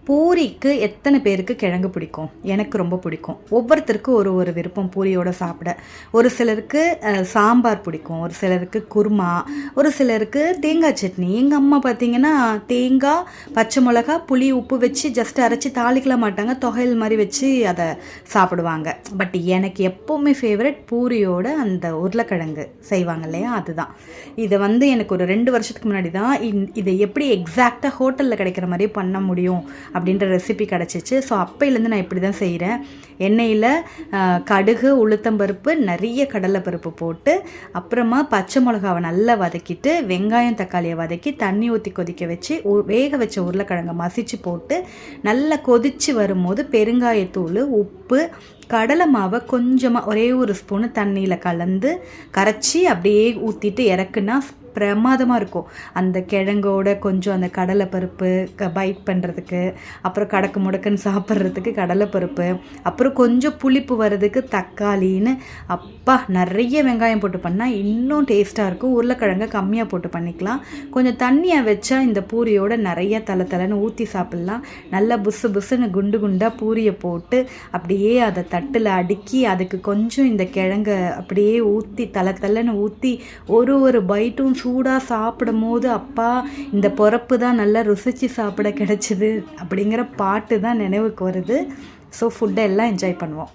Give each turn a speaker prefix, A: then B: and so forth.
A: பூரிக்கு எத்தனை பேருக்கு கிழங்கு பிடிக்கும்? எனக்கு ரொம்ப பிடிக்கும். ஒவ்வொருத்தருக்கும் ஒரு ஒரு விருப்பம் பூரியோட சாப்பிட. ஒரு சிலருக்கு சாம்பார் பிடிக்கும், ஒரு சிலருக்கு குருமா, ஒரு சிலருக்கு தேங்காய் சட்னி. எங்கள் அம்மா பார்த்தீங்கன்னா தேங்காய், பச்சை மிளகா, புளி, உப்பு வச்சு ஜஸ்ட் அரைச்சி தாளிக்கலாம் மாட்டாங்க, தொகையல் மாதிரி வச்சு அதை சாப்பிடுவாங்க. பட் எனக்கு எப்போவுமே ஃபேவரட் பூரியோட அந்த உருளைக்கிழங்கு செய்வாங்க இல்லையா, அதுதான். இதை எனக்கு ஒரு 2 வருஷத்துக்கு முன்னாடி தான் இதை எப்படி எக்ஸாக்டாக ஹோட்டலில் கிடைக்கிற மாதிரியே பண்ண முடியும் அப்படின்ற ரெசிபி கிடச்சிச்சு. ஸோ அப்பையிலேருந்து நான் இப்படி தான் செய்கிறேன். எண்ணெயில் கடுகு, உளுத்தம்பருப்பு, நிறைய கடலைப்பருப்பு போட்டு, அப்புறமா பச்சை மிளகாவை நல்லா வதக்கிட்டு, வெங்காயம் தக்காளியை வதக்கி தண்ணி ஊற்றி கொதிக்க வச்சு வேக வச்ச உருளைக்கிழங்கை மசிச்சு போட்டு நல்லா கொதித்து வரும்போது பெருங்காயத்தூள், உப்பு, கடலை மாவை கொஞ்சமாக ஒரே ஒரு ஸ்பூனு தண்ணியில் கலந்து கரைச்சி அப்படியே ஊற்றிட்டு இறக்குனா பிரமாதமாக இருக்கும். அந்த கிழங்கோட கொஞ்சம் அந்த கடலைப்பருப்பு பைட் பண்ணுறதுக்கு, அப்புறம் கடக்கு முடக்குன்னு சாப்பிட்றதுக்கு கடலைப்பருப்பு, அப்புறம் கொஞ்சம் புளிப்பு வர்றதுக்கு தக்காளின்னு, அப்பா நிறைய வெங்காயம் போட்டு பண்ணால் இன்னும் டேஸ்ட்டாக இருக்கும். உருளைக்கிழங்கை கம்மியாக போட்டு பண்ணிக்கலாம். கொஞ்சம் தண்ணியாக வச்சா இந்த பூரியோட நிறைய தலைன்னு ஊற்றி சாப்பிட்லாம். நல்லா புசு புசுன்னு குண்டு குண்டாக பூரியை போட்டு அப்படியே அதை தட்டில் அடுக்கி அதுக்கு கொஞ்சம் இந்த கிழங்கை அப்படியே ஊற்றி தலைன்னு ஊற்றி ஒரு பைட்டும் சூடாக சாப்பிடும் போது அப்பா இந்த பொறப்பு தான் நல்லா ருசித்து சாப்பிட கிடச்சிது அப்படிங்கிற பாட்டு தான் நினைவுக்கு வருது. ஸோ ஃபுட்டை எல்லாம் என்ஜாய் பண்ணுவோம்.